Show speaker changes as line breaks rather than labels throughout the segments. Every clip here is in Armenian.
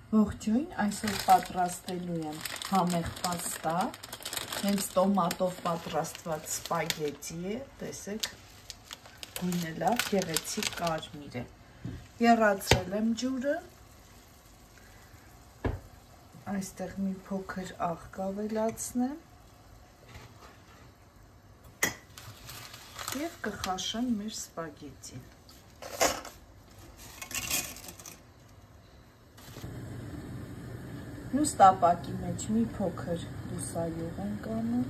Ողջույն, այսօր պատրաստելու եմ համեղ պաստա, հենց տոմատով պատրաստված սպագետի է, տեսեք, գույնը լավ, գեղեցիկ կարմիր է։ Եռացրել եմ ջուրը, այստեղ մի փոքր աղ կավելացնեմ և կխաշեմ մեր սպագետին։ Մյուս տապակի մեջ մի փոքր բուսայուղ ենք անում,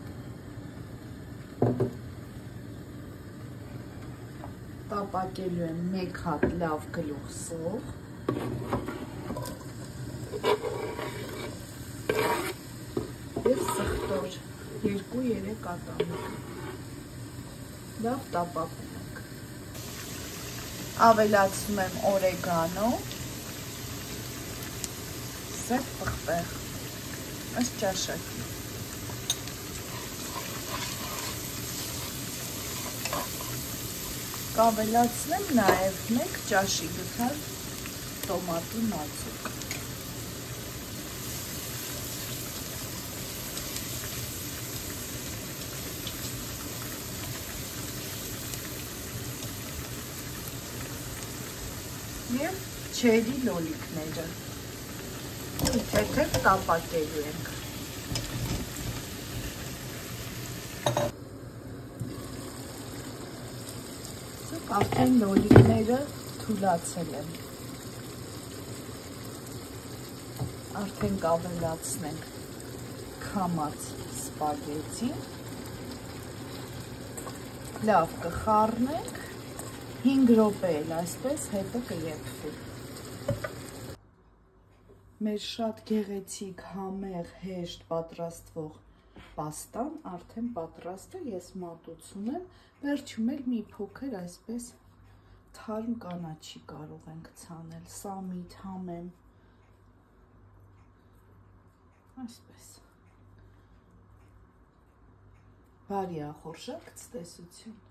տապակելու եմ 1 հատ լավ գլուխ սող և սխտոր 2-3 ատամիկ, լավ տապակում ենք, ավելացնում եմ օրեգանո, սև պղպեղ, ըստ ճաշակի։ Կավելացնեմ նաև 1 ճաշի գթար տոմատի մածուկ։ Եվ չերի լոլիկները։ Թեթև տապակելու ենք։ Արդեն լոլիկները թուլացել են։ Արդեն կավելացնենք քամած սպագետին։ Լավ կխառնենք, 5 րոպե էլ այսպես, հետո կեփվի։ Մեր շատ գեղեցիկ, համեղ, հեշտ պատրաստվող պաստան արդեն պատրաստ է, ես մատուցում եմ, վերջում էլ մի փոքր այսպես թարմ կանաչի կարող ենք ցանել, սամիթ, համեմ, այսպես։ Բարի ախորժակ, ցտեսություն։